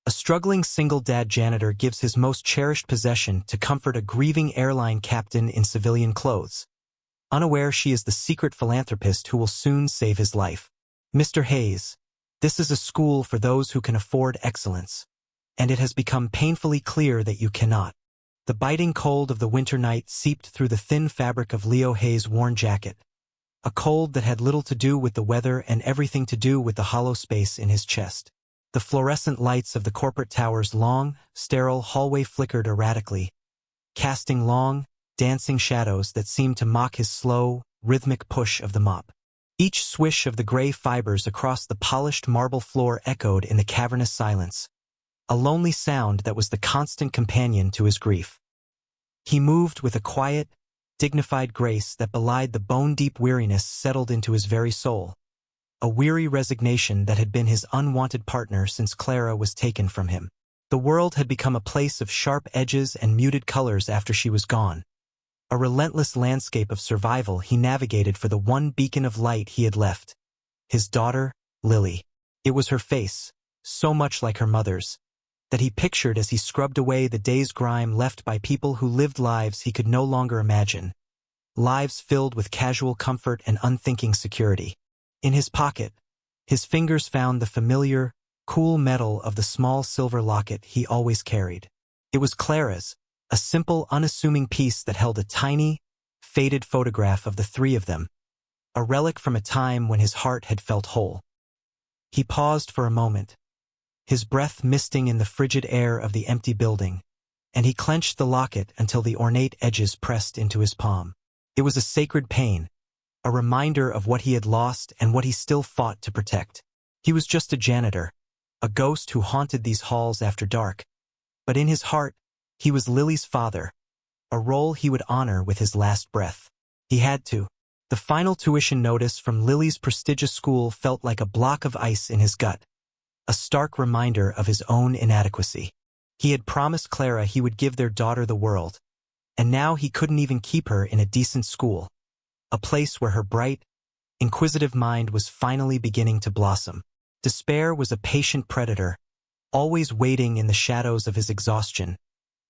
A struggling single-dad janitor gives his most cherished possession to comfort a grieving airline captain in civilian clothes, unaware she is the secret philanthropist who will soon save his life. Mr. Hayes, this is a school for those who can afford excellence, and it has become painfully clear that you cannot. The biting cold of the winter night seeped through the thin fabric of Leo Hayes' worn jacket, a cold that had little to do with the weather and everything to do with the hollow space in his chest. The fluorescent lights of the corporate tower's long, sterile hallway flickered erratically, casting long, dancing shadows that seemed to mock his slow, rhythmic push of the mop. Each swish of the gray fibers across the polished marble floor echoed in the cavernous silence, a lonely sound that was the constant companion to his grief. He moved with a quiet, dignified grace that belied the bone-deep weariness settled into his very soul, a weary resignation that had been his unwanted partner since Clara was taken from him. The world had become a place of sharp edges and muted colors after she was gone, a relentless landscape of survival he navigated for the one beacon of light he had left, his daughter, Lily. It was her face, so much like her mother's, that he pictured as he scrubbed away the day's grime left by people who lived lives he could no longer imagine, lives filled with casual comfort and unthinking security. In his pocket, his fingers found the familiar, cool metal of the small silver locket he always carried. It was Clara's, a simple, unassuming piece that held a tiny, faded photograph of the three of them, a relic from a time when his heart had felt whole. He paused for a moment, his breath misting in the frigid air of the empty building, and he clenched the locket until the ornate edges pressed into his palm. It was a sacred pain, a reminder of what he had lost and what he still fought to protect. He was just a janitor, a ghost who haunted these halls after dark, but in his heart, he was Lily's father, a role he would honor with his last breath. He had to. The final tuition notice from Lily's prestigious school felt like a block of ice in his gut, a stark reminder of his own inadequacy. He had promised Clara he would give their daughter the world, and now he couldn't even keep her in a decent school, a place where her bright, inquisitive mind was finally beginning to blossom. Despair was a patient predator, always waiting in the shadows of his exhaustion,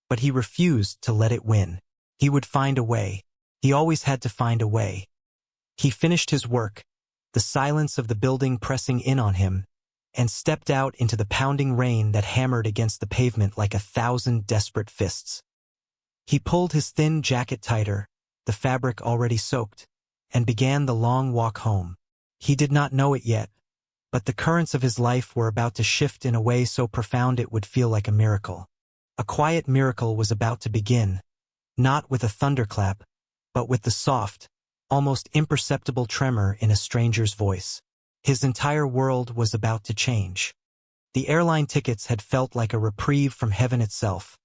but he refused to let it win. He would find a way. He always had to find a way. He finished his work, the silence of the building pressing in on him, and stepped out into the pounding rain that hammered against the pavement like 1,000 desperate fists. He pulled his thin jacket tighter, the fabric already soaked, and began the long walk home. He did not know it yet, but the currents of his life were about to shift in a way so profound it would feel like a miracle. A quiet miracle was about to begin, not with a thunderclap, but with the soft, almost imperceptible tremor in a stranger's voice. His entire world was about to change. The airline tickets had felt like a reprieve from heaven itself,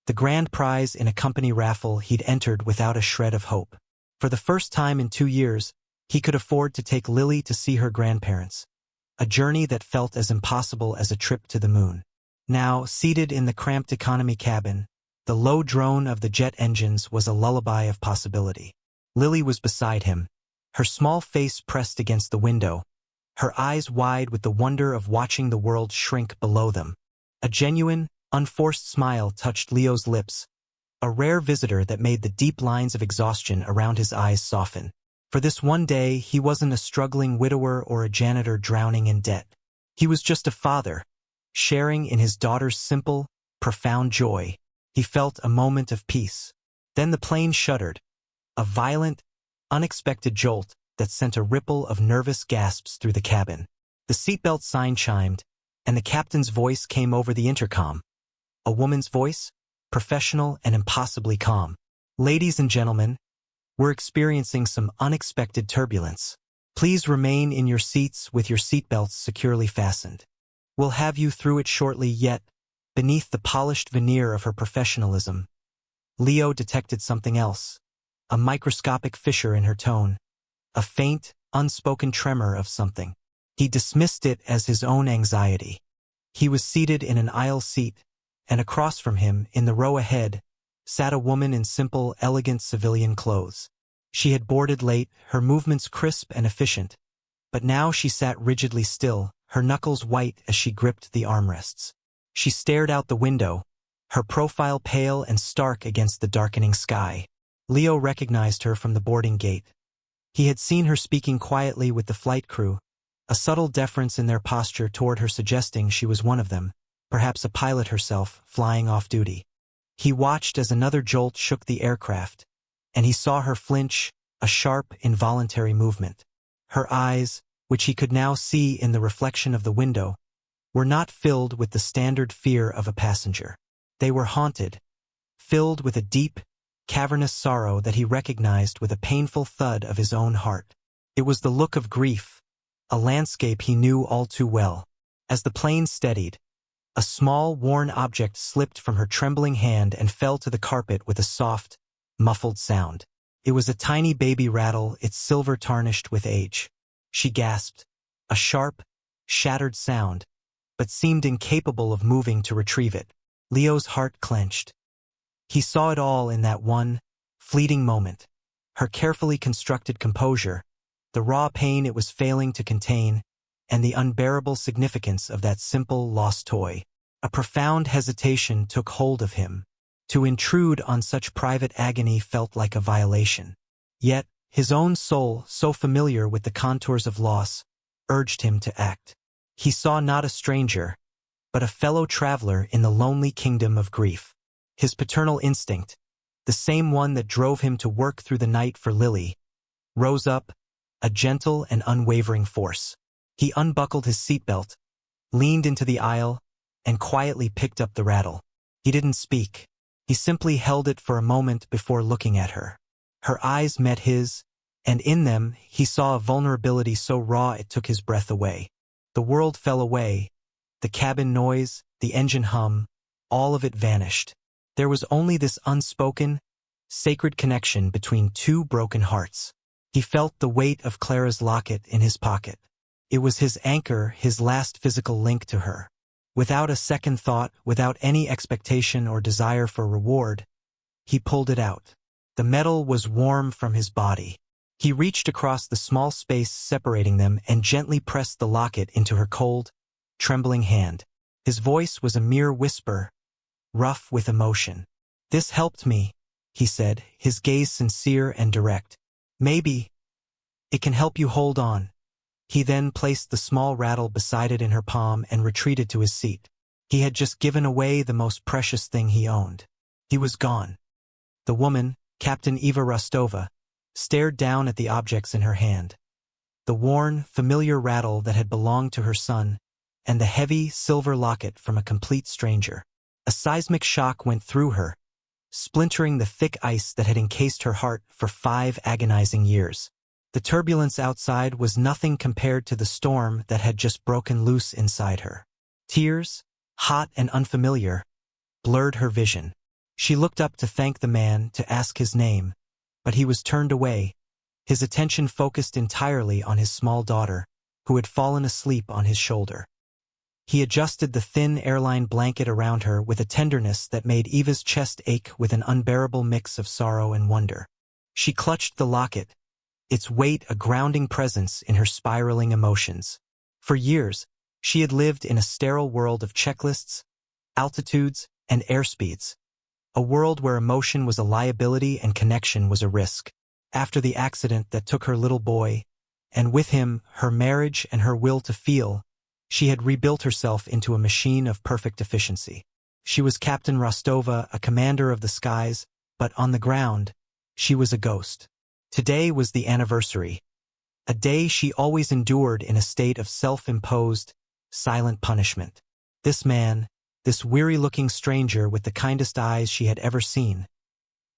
the grand prize in a company raffle he'd entered without a shred of hope. For the first time in 2 years, he could afford to take Lily to see her grandparents, a journey that felt as impossible as a trip to the moon. Now, seated in the cramped economy cabin, the low drone of the jet engines was a lullaby of possibility. Lily was beside him, her small face pressed against the window, her eyes wide with the wonder of watching the world shrink below them. A genuine, unforced smile touched Leo's lips, a rare visitor that made the deep lines of exhaustion around his eyes soften. For this one day, he wasn't a struggling widower or a janitor drowning in debt. He was just a father, sharing in his daughter's simple, profound joy. He felt a moment of peace. Then the plane shuddered, a violent, unexpected jolt that sent a ripple of nervous gasps through the cabin. The seatbelt sign chimed, and the captain's voice came over the intercom. A woman's voice, professional and impossibly calm. "Ladies and gentlemen, we're experiencing some unexpected turbulence. Please remain in your seats with your seatbelts securely fastened. We'll have you through it shortly." Yet, beneath the polished veneer of her professionalism, Leo detected something else, a microscopic fissure in her tone, a faint, unspoken tremor of something. He dismissed it as his own anxiety. He was seated in an aisle seat, and across from him, in the row ahead, sat a woman in simple, elegant civilian clothes. She had boarded late, her movements crisp and efficient, but now she sat rigidly still, her knuckles white as she gripped the armrests. She stared out the window, her profile pale and stark against the darkening sky. Leo recognized her from the boarding gate. He had seen her speaking quietly with the flight crew, a subtle deference in their posture toward her suggesting she was one of them, perhaps a pilot herself, flying off duty. He watched as another jolt shook the aircraft, and he saw her flinch, a sharp, involuntary movement. Her eyes, which he could now see in the reflection of the window, were not filled with the standard fear of a passenger. They were haunted, filled with a deep, cavernous sorrow that he recognized with a painful thud of his own heart. It was the look of grief, a landscape he knew all too well. As the plane steadied, a small, worn object slipped from her trembling hand and fell to the carpet with a soft, muffled sound. It was a tiny baby rattle, its silver tarnished with age. She gasped, a sharp, shattered sound, but seemed incapable of moving to retrieve it. Leo's heart clenched. He saw it all in that one, fleeting moment. Her carefully constructed composure, the raw pain it was failing to contain, and the unbearable significance of that simple, lost toy. A profound hesitation took hold of him. To intrude on such private agony felt like a violation. Yet, his own soul, so familiar with the contours of loss, urged him to act. He saw not a stranger, but a fellow traveler in the lonely kingdom of grief. His paternal instinct, the same one that drove him to work through the night for Lily, rose up, a gentle and unwavering force. He unbuckled his seatbelt, leaned into the aisle, and quietly picked up the rattle. He didn't speak. He simply held it for a moment before looking at her. Her eyes met his, and in them he saw a vulnerability so raw it took his breath away. The world fell away, the cabin noise, the engine hum, all of it vanished. There was only this unspoken, sacred connection between two broken hearts. He felt the weight of Clara's locket in his pocket. It was his anchor, his last physical link to her. Without a second thought, without any expectation or desire for reward, he pulled it out. The metal was warm from his body. He reached across the small space separating them and gently pressed the locket into her cold, trembling hand. His voice was a mere whisper, rough with emotion. "This helped me," he said, his gaze sincere and direct. "Maybe it can help you hold on." He then placed the small rattle beside it in her palm and retreated to his seat. He had just given away the most precious thing he owned. He was gone. The woman, Captain Eva Rostova, stared down at the objects in her hand. The worn, familiar rattle that had belonged to her son, and the heavy, silver locket from a complete stranger. A seismic shock went through her, splintering the thick ice that had encased her heart for 5 agonizing years. The turbulence outside was nothing compared to the storm that had just broken loose inside her. Tears, hot and unfamiliar, blurred her vision. She looked up to thank the man, to ask his name, but he was turned away, his attention focused entirely on his small daughter, who had fallen asleep on his shoulder. He adjusted the thin airline blanket around her with a tenderness that made Eva's chest ache with an unbearable mix of sorrow and wonder. She clutched the locket, its weight a grounding presence in her spiraling emotions. For years, she had lived in a sterile world of checklists, altitudes, and airspeeds. A world where emotion was a liability and connection was a risk. After the accident that took her little boy, and with him her marriage and her will to feel, she had rebuilt herself into a machine of perfect efficiency. She was Captain Rostova, a commander of the skies, but on the ground, she was a ghost. Today was the anniversary, a day she always endured in a state of self-imposed, silent punishment. This man, this weary-looking stranger with the kindest eyes she had ever seen,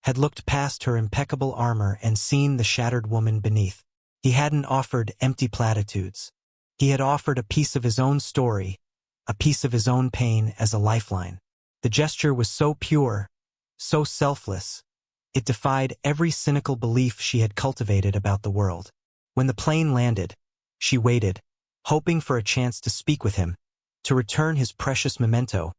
had looked past her impeccable armor and seen the shattered woman beneath. He hadn't offered empty platitudes. He had offered a piece of his own story, a piece of his own pain as a lifeline. The gesture was so pure, so selfless, it defied every cynical belief she had cultivated about the world. When the plane landed, she waited, hoping for a chance to speak with him, to return his precious memento.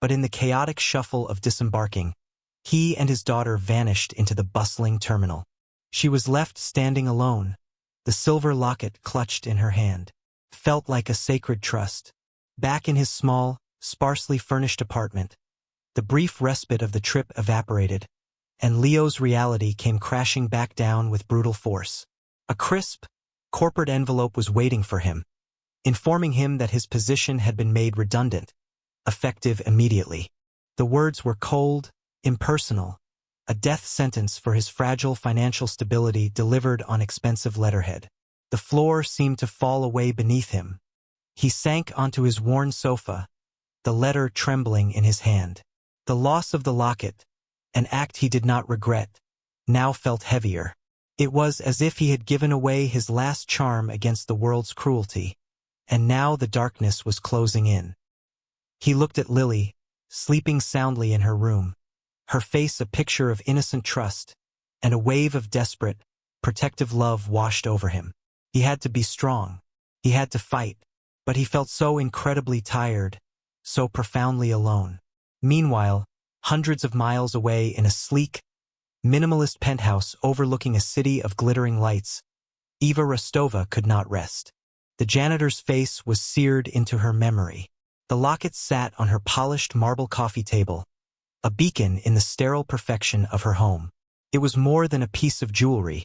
But in the chaotic shuffle of disembarking, he and his daughter vanished into the bustling terminal. She was left standing alone, the silver locket clutched in her hand. Felt like a sacred trust. Back in his small, sparsely furnished apartment. The brief respite of the trip evaporated, and Leo's reality came crashing back down with brutal force. A crisp, corporate envelope was waiting for him, informing him that his position had been made redundant, effective immediately. The words were cold, impersonal, a death sentence for his fragile financial stability delivered on expensive letterhead. The floor seemed to fall away beneath him. He sank onto his worn sofa, the letter trembling in his hand. The loss of the locket, an act he did not regret, now felt heavier. It was as if he had given away his last charm against the world's cruelty, and now the darkness was closing in. He looked at Lily, sleeping soundly in her room, her face a picture of innocent trust, and a wave of desperate, protective love washed over him. He had to be strong. He had to fight, but he felt so incredibly tired, so profoundly alone. Meanwhile, hundreds of miles away in a sleek, minimalist penthouse overlooking a city of glittering lights, Eva Rostova could not rest. The janitor's face was seared into her memory. The locket sat on her polished marble coffee table, a beacon in the sterile perfection of her home. It was more than a piece of jewelry.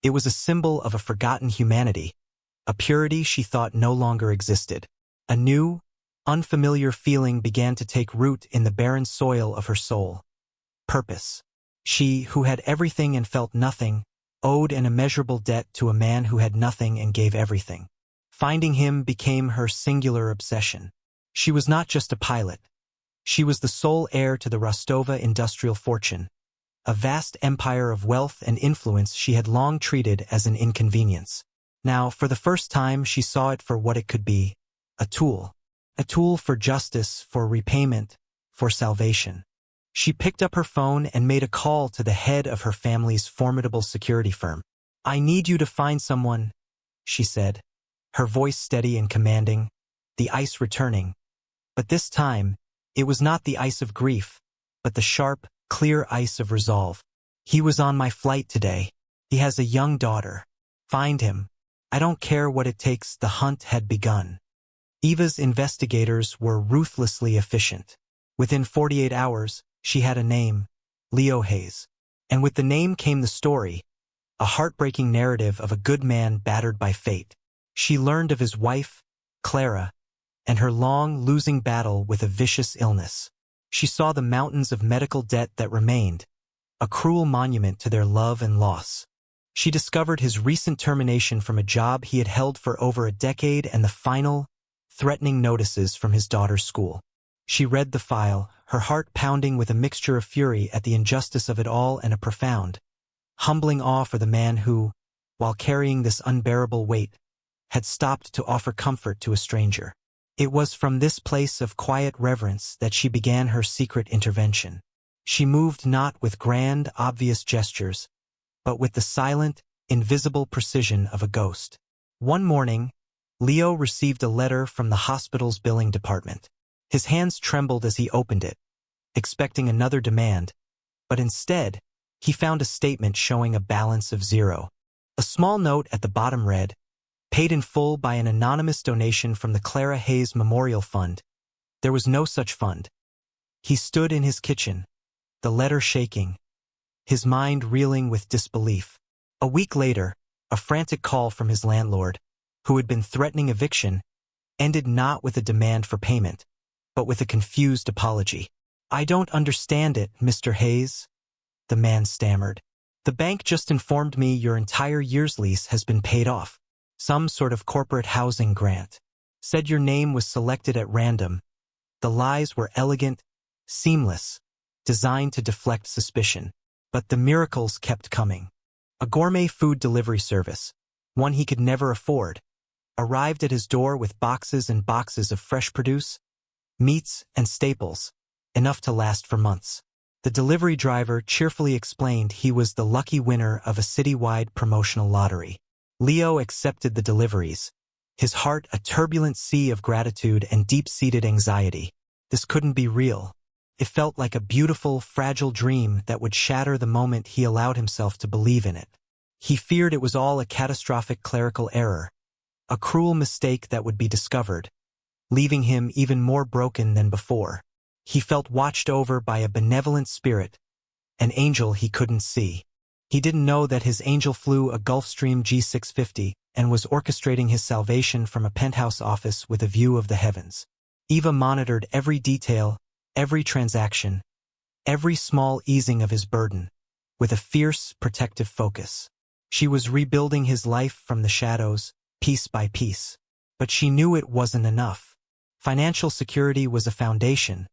It was a symbol of a forgotten humanity, a purity she thought no longer existed. A new, unfamiliar feeling began to take root in the barren soil of her soul. Purpose. She, who had everything and felt nothing, owed an immeasurable debt to a man who had nothing and gave everything. Finding him became her singular obsession. She was not just a pilot. She was the sole heir to the Rostova industrial fortune, a vast empire of wealth and influence she had long treated as an inconvenience. Now, for the first time, she saw it for what it could be, a tool. A tool for justice, for repayment, for salvation. She picked up her phone and made a call to the head of her family's formidable security firm. "I need you to find someone," she said, her voice steady and commanding, the ice returning. But this time, it was not the ice of grief, but the sharp, clear ice of resolve. "He was on my flight today. He has a young daughter. Find him. I don't care what it takes." The hunt had begun. Eva's investigators were ruthlessly efficient. Within 48 hours, she had a name, Leo Hayes. And with the name came the story, a heartbreaking narrative of a good man battered by fate. She learned of his wife, Clara, and her long, losing battle with a vicious illness. She saw the mountains of medical debt that remained, a cruel monument to their love and loss. She discovered his recent termination from a job he had held for over a decade and the final, threatening notices from his daughter's school. She read the file, her heart pounding with a mixture of fury at the injustice of it all and a profound, humbling awe for the man who, while carrying this unbearable weight, had stopped to offer comfort to a stranger. It was from this place of quiet reverence that she began her secret intervention. She moved not with grand, obvious gestures, but with the silent, invisible precision of a ghost. One morning, Leo received a letter from the hospital's billing department. His hands trembled as he opened it, expecting another demand, but instead, he found a statement showing a balance of 0. A small note at the bottom read, "Paid in full by an anonymous donation from the Clara Hayes Memorial Fund." There was no such fund. He stood in his kitchen, the letter shaking, his mind reeling with disbelief. A week later, a frantic call from his landlord, who had been threatening eviction, ended not with a demand for payment, but with a confused apology. "I don't understand it, Mr. Hayes," the man stammered. "The bank just informed me your entire year's lease has been paid off. Some sort of corporate housing grant. Said your name was selected at random." The lies were elegant, seamless, designed to deflect suspicion. But the miracles kept coming. A gourmet food delivery service, one he could never afford, arrived at his door with boxes and boxes of fresh produce, meats, and staples, enough to last for months. The delivery driver cheerfully explained he was the lucky winner of a citywide promotional lottery. Leo accepted the deliveries, his heart a turbulent sea of gratitude and deep-seated anxiety. This couldn't be real. It felt like a beautiful, fragile dream that would shatter the moment he allowed himself to believe in it. He feared it was all a catastrophic clerical error, a cruel mistake that would be discovered, leaving him even more broken than before. He felt watched over by a benevolent spirit, an angel he couldn't see. He didn't know that his angel flew a Gulfstream G650 and was orchestrating his salvation from a penthouse office with a view of the heavens. Eva monitored every detail, every transaction, every small easing of his burden, with a fierce, protective focus. She was rebuilding his life from the shadows, piece by piece. But she knew it wasn't enough. Financial security was a foundation,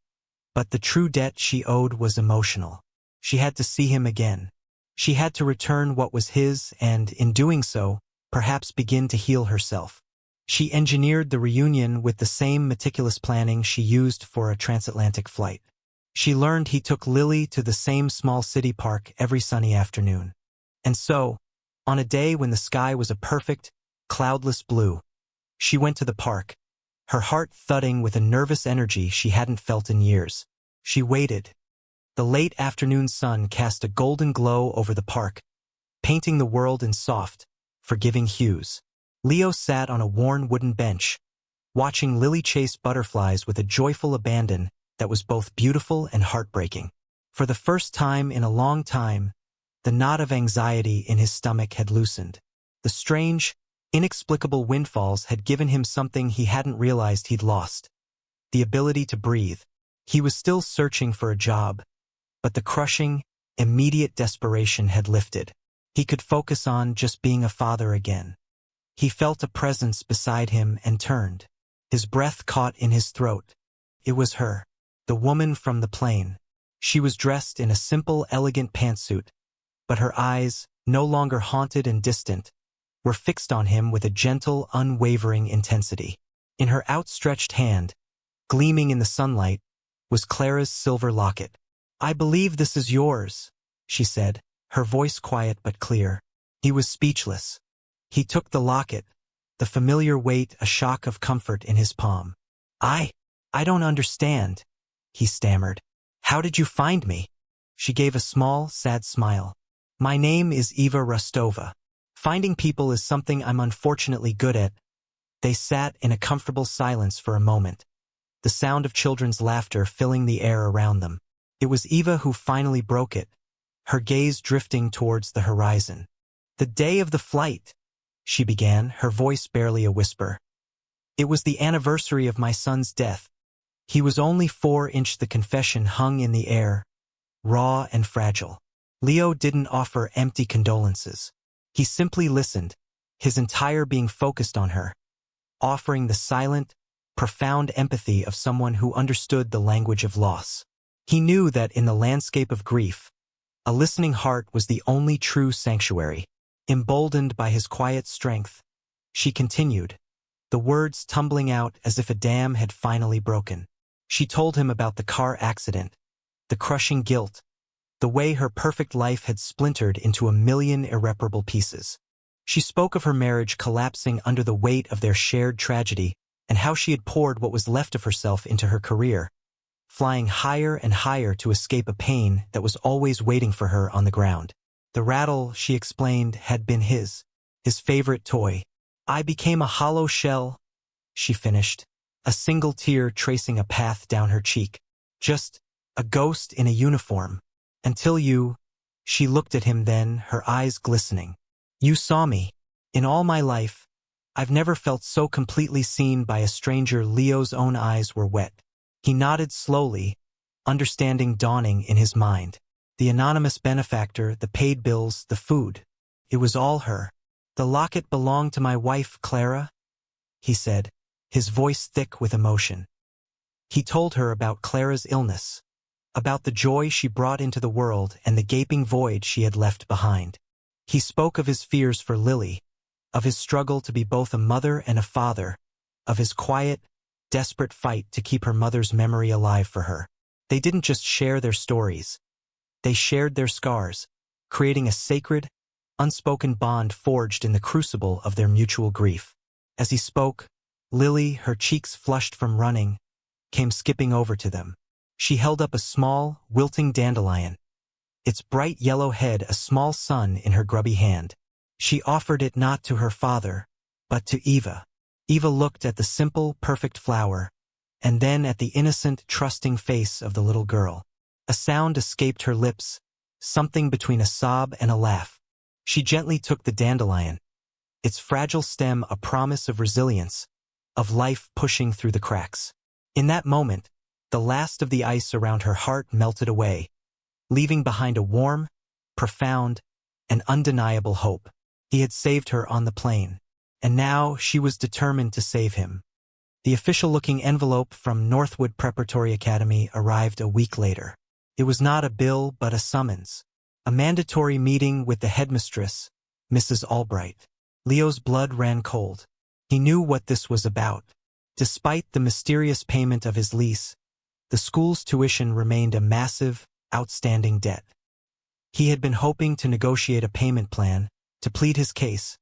but the true debt she owed was emotional. She had to see him again. She had to return what was his and, in doing so, perhaps begin to heal herself. She engineered the reunion with the same meticulous planning she used for a transatlantic flight. She learned he took Lily to the same small city park every sunny afternoon. And so, on a day when the sky was a perfect, cloudless blue, she went to the park, her heart thudding with a nervous energy she hadn't felt in years. She waited. The late afternoon sun cast a golden glow over the park, painting the world in soft, forgiving hues. Leo sat on a worn wooden bench, watching Lily chase butterflies with a joyful abandon that was both beautiful and heartbreaking. For the first time in a long time, the knot of anxiety in his stomach had loosened. The strange, inexplicable windfalls had given him something he hadn't realized he'd lost: the ability to breathe. He was still searching for a job, but the crushing, immediate desperation had lifted. He could focus on just being a father again. He felt a presence beside him and turned. His breath caught in his throat. It was her, the woman from the plane. She was dressed in a simple, elegant pantsuit, but her eyes, no longer haunted and distant, were fixed on him with a gentle, unwavering intensity. In her outstretched hand, gleaming in the sunlight, was Clara's silver locket. "I believe this is yours," she said, her voice quiet but clear. He was speechless. He took the locket, the familiar weight a shock of comfort in his palm. I don't understand," he stammered. "How did you find me?" She gave a small, sad smile. "My name is Eva Rostova. Finding people is something I'm unfortunately good at." They sat in a comfortable silence for a moment, the sound of children's laughter filling the air around them. It was Eva who finally broke it, her gaze drifting towards the horizon. "The day of the flight," she began, her voice barely a whisper. "It was the anniversary of my son's death. He was only 4". The confession hung in the air, raw and fragile. Leo didn't offer empty condolences. He simply listened, his entire being focused on her, offering the silent, profound empathy of someone who understood the language of loss. He knew that in the landscape of grief, a listening heart was the only true sanctuary. Emboldened by his quiet strength, she continued, the words tumbling out as if a dam had finally broken. She told him about the car accident, the crushing guilt, the way her perfect life had splintered into 1,000,000 irreparable pieces. She spoke of her marriage collapsing under the weight of their shared tragedy and how she had poured what was left of herself into her career, flying higher and higher to escape a pain that was always waiting for her on the ground. The rattle, she explained, had been his favorite toy. "I became a hollow shell," she finished, a single tear tracing a path down her cheek. "Just a ghost in a uniform. Until you—" She looked at him then, her eyes glistening. "You saw me. In all my life, I've never felt so completely seen by a stranger." Leo's own eyes were wet. He nodded slowly, understanding dawning in his mind. The anonymous benefactor, the paid bills, the food. It was all her. "The locket belonged to my wife, Clara," he said, his voice thick with emotion. He told her about Clara's illness, about the joy she brought into the world and the gaping void she had left behind. He spoke of his fears for Lily, of his struggle to be both a mother and a father, of his quiet, desperate fight to keep her mother's memory alive for her. They didn't just share their stories. They shared their scars, creating a sacred, unspoken bond forged in the crucible of their mutual grief. As he spoke, Lily, her cheeks flushed from running, came skipping over to them. She held up a small, wilting dandelion, its bright yellow head a small sun in her grubby hand. She offered it not to her father, but to Eva. Eva looked at the simple, perfect flower, and then at the innocent, trusting face of the little girl. A sound escaped her lips, something between a sob and a laugh. She gently took the dandelion, its fragile stem a promise of resilience, of life pushing through the cracks. In that moment, the last of the ice around her heart melted away, leaving behind a warm, profound, and undeniable hope. He had saved her on the plane, and now she was determined to save him. The official-looking envelope from Northwood Preparatory Academy arrived a week later. It was not a bill but a summons. A mandatory meeting with the headmistress, Mrs. Albright. Leo's blood ran cold. He knew what this was about. Despite the mysterious payment of his lease, the school's tuition remained a massive, outstanding debt. He had been hoping to negotiate a payment plan, to plead his case,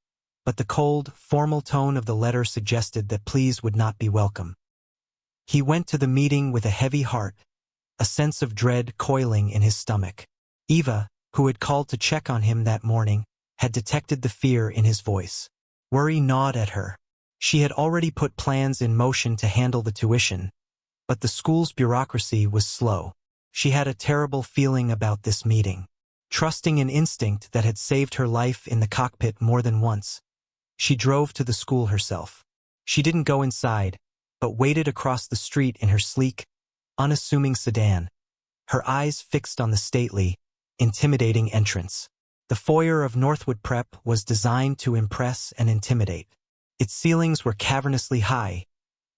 but the cold, formal tone of the letter suggested that pleas would not be welcome. He went to the meeting with a heavy heart, a sense of dread coiling in his stomach. Eva, who had called to check on him that morning, had detected the fear in his voice. Worry gnawed at her. She had already put plans in motion to handle the tuition, but the school's bureaucracy was slow. She had a terrible feeling about this meeting. Trusting an instinct that had saved her life in the cockpit more than once, she drove to the school herself. She didn't go inside, but waited across the street in her sleek, unassuming sedan, her eyes fixed on the stately, intimidating entrance. The foyer of Northwood Prep was designed to impress and intimidate. Its ceilings were cavernously high,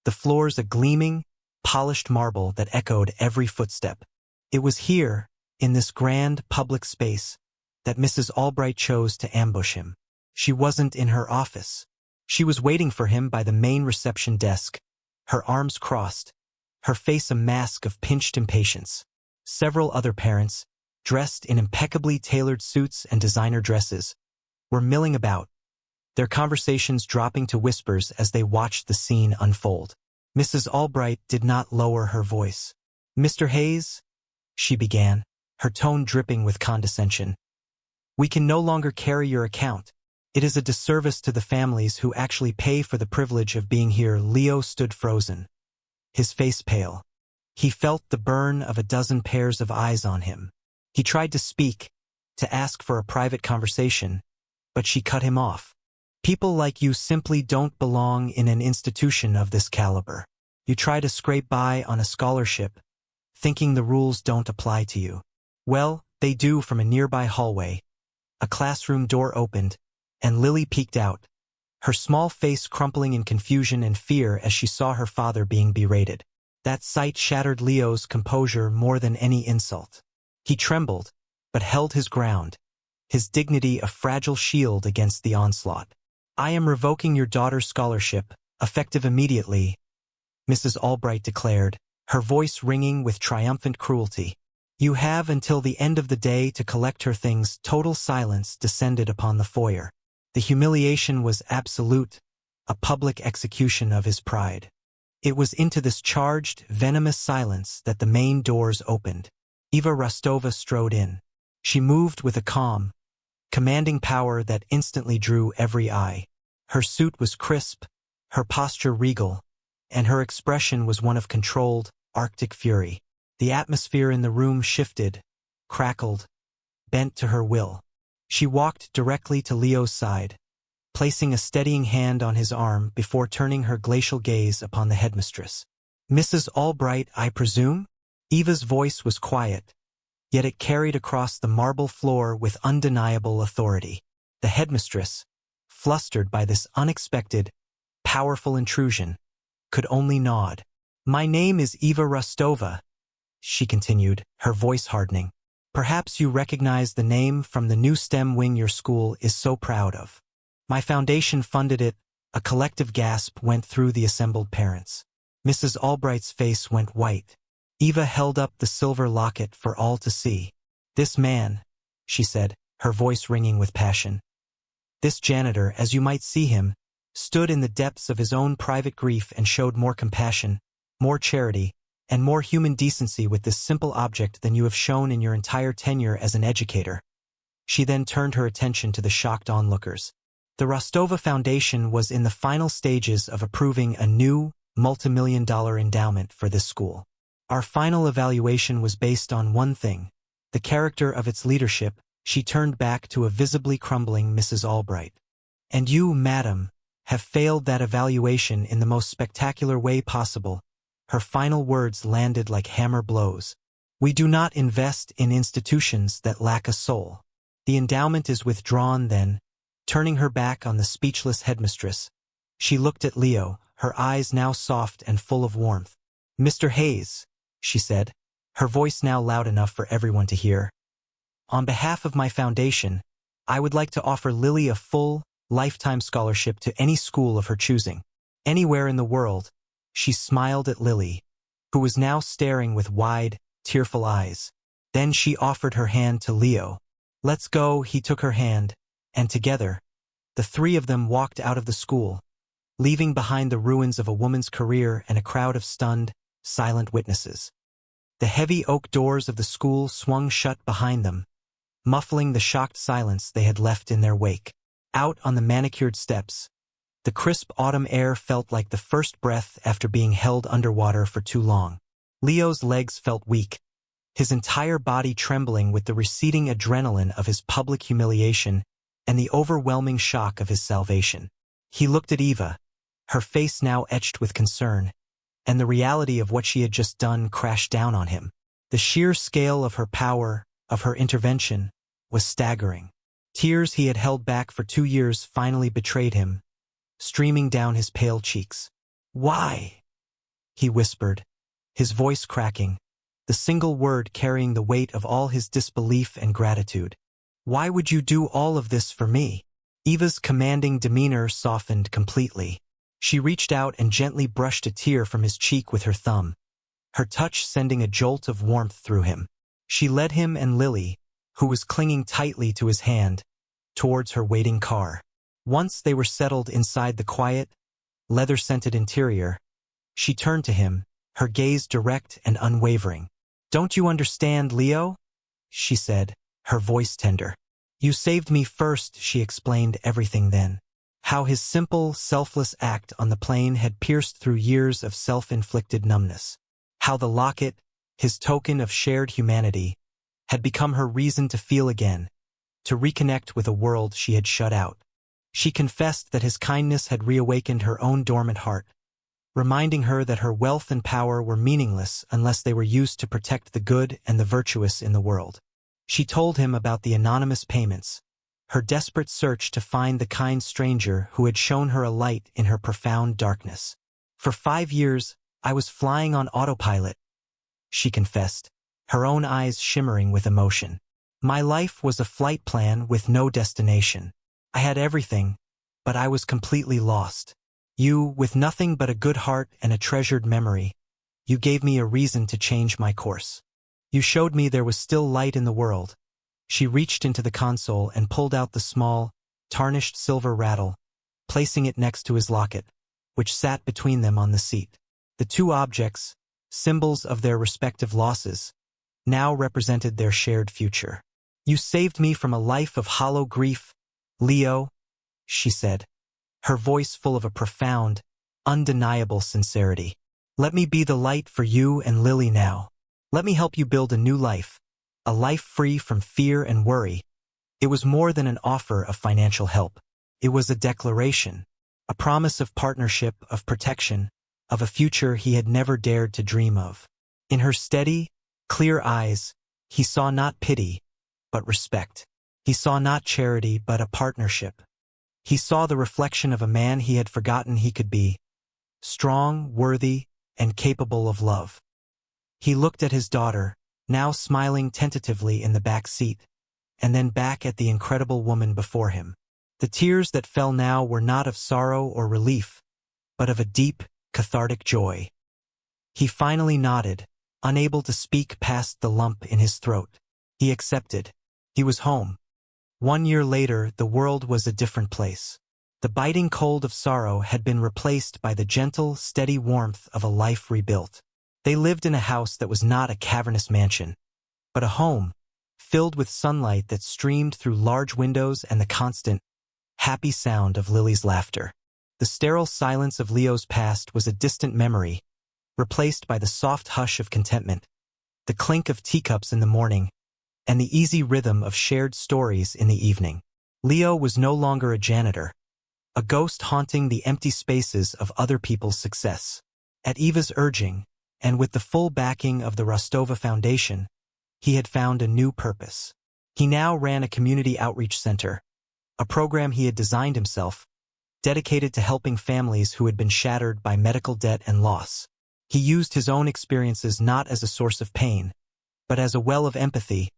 the floors a gleaming, polished marble that echoed every footstep. It was here, in this grand public space, that Mrs. Albright chose to ambush him. She wasn't in her office. She was waiting for him by the main reception desk, her arms crossed, her face a mask of pinched impatience. Several other parents, dressed in impeccably tailored suits and designer dresses, were milling about, their conversations dropping to whispers as they watched the scene unfold. Mrs. Albright did not lower her voice. "Mr. Hayes," she began, her tone dripping with condescension, "we can no longer carry your account. It is a disservice to the families who actually pay for the privilege of being here." Leo stood frozen, his face pale. He felt the burn of a dozen pairs of eyes on him. He tried to speak, to ask for a private conversation, but she cut him off. "People like you simply don't belong in an institution of this caliber. You try to scrape by on a scholarship, thinking the rules don't apply to you. Well, they do." From a nearby hallway, a classroom door opened, and Lily peeked out, her small face crumpling in confusion and fear as she saw her father being berated. That sight shattered Leo's composure more than any insult. He trembled, but held his ground, his dignity a fragile shield against the onslaught. "I am revoking your daughter's scholarship, effective immediately," Mrs. Albright declared, her voice ringing with triumphant cruelty. "You have until the end of the day to collect her things." Total silence descended upon the foyer. The humiliation was absolute, a public execution of his pride. It was into this charged, venomous silence that the main doors opened. Eva Rostova strode in. She moved with a calm, commanding power that instantly drew every eye. Her suit was crisp, her posture regal, and her expression was one of controlled, arctic fury. The atmosphere in the room shifted, crackled, bent to her will. She walked directly to Leo's side, placing a steadying hand on his arm before turning her glacial gaze upon the headmistress. "Mrs. Albright, I presume?" Eva's voice was quiet, yet it carried across the marble floor with undeniable authority. The headmistress, flustered by this unexpected, powerful intrusion, could only nod. "My name is Eva Rostova," she continued, her voice hardening. "Perhaps you recognize the name from the new STEM wing your school is so proud of. My foundation funded it." A collective gasp went through the assembled parents. Mrs. Albright's face went white. Eva held up the silver locket for all to see. "This man," she said, her voice ringing with passion. "This janitor, as you might see him, stood in the depths of his own private grief and showed more compassion, more charity, and more human decency with this simple object than you have shown in your entire tenure as an educator." She then turned her attention to the shocked onlookers. The Rostova Foundation was in the final stages of approving a new, multimillion-dollar endowment for this school. Our final evaluation was based on one thing: the character of its leadership. She turned back to a visibly crumbling Mrs. Albright. And you, madam, have failed that evaluation in the most spectacular way possible. Her final words landed like hammer blows. We do not invest in institutions that lack a soul. The endowment is withdrawn then. Turning her back on the speechless headmistress, she looked at Leo, her eyes now soft and full of warmth. Mr. Hayes, she said, her voice now loud enough for everyone to hear. On behalf of my foundation, I would like to offer Lily a full, lifetime scholarship to any school of her choosing. Anywhere in the world. She smiled at Lily, who was now staring with wide, tearful eyes. Then she offered her hand to Leo. Let's go. He took her hand, and together, the three of them walked out of the school, leaving behind the ruins of a woman's career and a crowd of stunned, silent witnesses. The heavy oak doors of the school swung shut behind them, muffling the shocked silence they had left in their wake. Out on the manicured steps, the crisp autumn air felt like the first breath after being held underwater for too long. Leo's legs felt weak, his entire body trembling with the receding adrenaline of his public humiliation and the overwhelming shock of his salvation. He looked at Eva, her face now etched with concern, and the reality of what she had just done crashed down on him. The sheer scale of her power, of her intervention, was staggering. Tears he had held back for 2 years finally betrayed him, streaming down his pale cheeks. Why? He whispered, his voice cracking, the single word carrying the weight of all his disbelief and gratitude. Why would you do all of this for me? Eva's commanding demeanor softened completely. She reached out and gently brushed a tear from his cheek with her thumb, her touch sending a jolt of warmth through him. She led him and Lily, who was clinging tightly to his hand, towards her waiting car. Once they were settled inside the quiet, leather-scented interior, she turned to him, her gaze direct and unwavering. Don't you understand, Leo? She said, her voice tender. You saved me first. She explained everything then. How his simple, selfless act on the plane had pierced through years of self-inflicted numbness. How the locket, his token of shared humanity, had become her reason to feel again, to reconnect with a world she had shut out. She confessed that his kindness had reawakened her own dormant heart, reminding her that her wealth and power were meaningless unless they were used to protect the good and the virtuous in the world. She told him about the anonymous payments, her desperate search to find the kind stranger who had shown her a light in her profound darkness. For 5 years, I was flying on autopilot, she confessed, her own eyes shimmering with emotion. My life was a flight plan with no destination. I had everything, but I was completely lost. You, with nothing but a good heart and a treasured memory, you gave me a reason to change my course. You showed me there was still light in the world. She reached into the console and pulled out the small, tarnished silver rattle, placing it next to his locket, which sat between them on the seat. The two objects, symbols of their respective losses, now represented their shared future. You saved me from a life of hollow grief, Leo, she said, her voice full of a profound, undeniable sincerity. Let me be the light for you and Lily now. Let me help you build a new life, a life free from fear and worry. It was more than an offer of financial help. It was a declaration, a promise of partnership, of protection, of a future he had never dared to dream of. In her steady, clear eyes, he saw not pity, but respect. He saw not charity, but a partnership. He saw the reflection of a man he had forgotten he could be, strong, worthy, and capable of love. He looked at his daughter, now smiling tentatively in the back seat, and then back at the incredible woman before him. The tears that fell now were not of sorrow or relief, but of a deep, cathartic joy. He finally nodded, unable to speak past the lump in his throat. He accepted. He was home. 1 year later, the world was a different place. The biting cold of sorrow had been replaced by the gentle, steady warmth of a life rebuilt. They lived in a house that was not a cavernous mansion, but a home, filled with sunlight that streamed through large windows and the constant, happy sound of Lily's laughter. The sterile silence of Leo's past was a distant memory, replaced by the soft hush of contentment, the clink of teacups in the morning, and the easy rhythm of shared stories in the evening. Leo was no longer a janitor, a ghost haunting the empty spaces of other people's success. At Eva's urging, and with the full backing of the Rostova Foundation, he had found a new purpose. He now ran a community outreach center, a program he had designed himself, dedicated to helping families who had been shattered by medical debt and loss. He used his own experiences not as a source of pain, but as a well of empathy,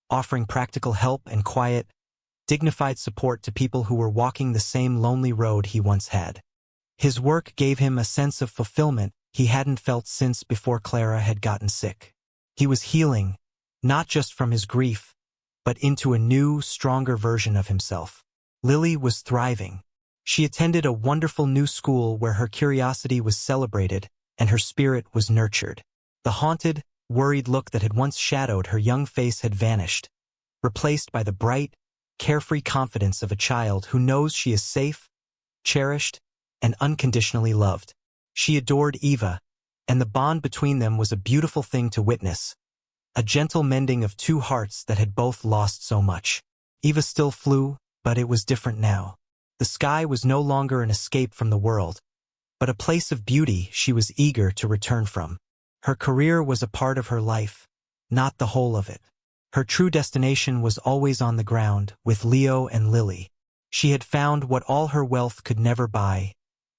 offering practical help and quiet, dignified support to people who were walking the same lonely road he once had. His work gave him a sense of fulfillment he hadn't felt since before Clara had gotten sick. He was healing, not just from his grief, but into a new, stronger version of himself. Lily was thriving. She attended a wonderful new school where her curiosity was celebrated and her spirit was nurtured. The haunted, worried look that had once shadowed her young face had vanished, replaced by the bright, carefree confidence of a child who knows she is safe, cherished, and unconditionally loved. She adored Eva, and the bond between them was a beautiful thing to witness, a gentle mending of two hearts that had both lost so much. Eva still flew, but it was different now. The sky was no longer an escape from the world, but a place of beauty she was eager to return from. Her career was a part of her life, not the whole of it. Her true destination was always on the ground, with Leo and Lily. She had found what all her wealth could never buy,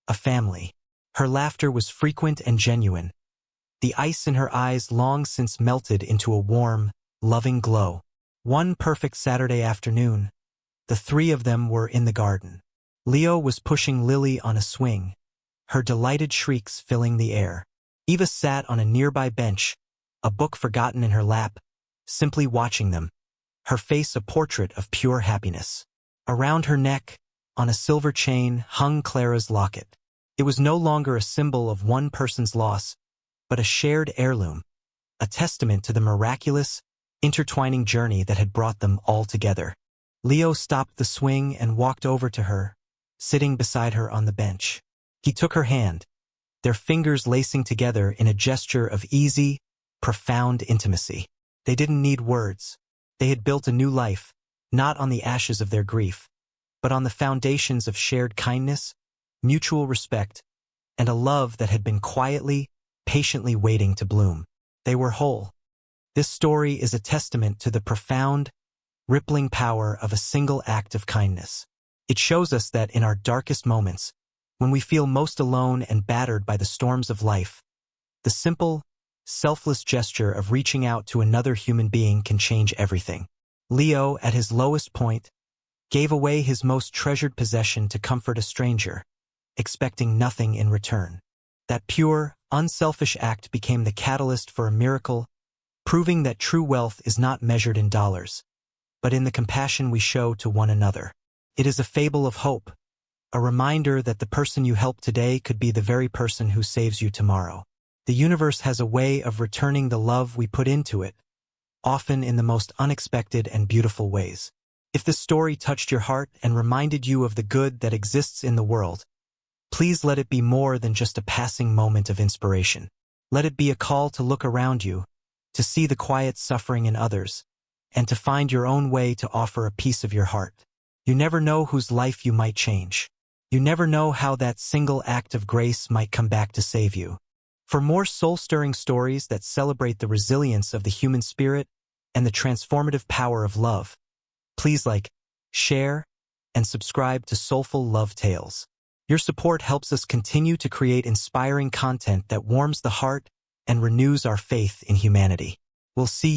a family. Her laughter was frequent and genuine, the ice in her eyes long since melted into a warm, loving glow. One perfect Saturday afternoon, the three of them were in the garden. Leo was pushing Lily on a swing, her delighted shrieks filling the air. Eva sat on a nearby bench, a book forgotten in her lap, simply watching them, her face a portrait of pure happiness. Around her neck, on a silver chain, hung Clara's locket. It was no longer a symbol of one person's loss, but a shared heirloom, a testament to the miraculous, intertwining journey that had brought them all together. Leo stopped the swing and walked over to her, sitting beside her on the bench. He took her hand, their fingers lacing together in a gesture of easy, profound intimacy. They didn't need words. They had built a new life, not on the ashes of their grief, but on the foundations of shared kindness, mutual respect, and a love that had been quietly, patiently waiting to bloom. They were whole. This story is a testament to the profound, rippling power of a single act of kindness. It shows us that in our darkest moments, when we feel most alone and battered by the storms of life, the simple, selfless gesture of reaching out to another human being can change everything. Leo, at his lowest point, gave away his most treasured possession to comfort a stranger, expecting nothing in return. That pure, unselfish act became the catalyst for a miracle, proving that true wealth is not measured in dollars, but in the compassion we show to one another. It is a fable of hope, a reminder that the person you help today could be the very person who saves you tomorrow. The universe has a way of returning the love we put into it, often in the most unexpected and beautiful ways. If this story touched your heart and reminded you of the good that exists in the world, please let it be more than just a passing moment of inspiration. Let it be a call to look around you, to see the quiet suffering in others, and to find your own way to offer a piece of your heart. You never know whose life you might change. You never know how that single act of grace might come back to save you. For more soul-stirring stories that celebrate the resilience of the human spirit and the transformative power of love, please like, share, and subscribe to Soulful Love Tales. Your support helps us continue to create inspiring content that warms the heart and renews our faith in humanity. We'll see you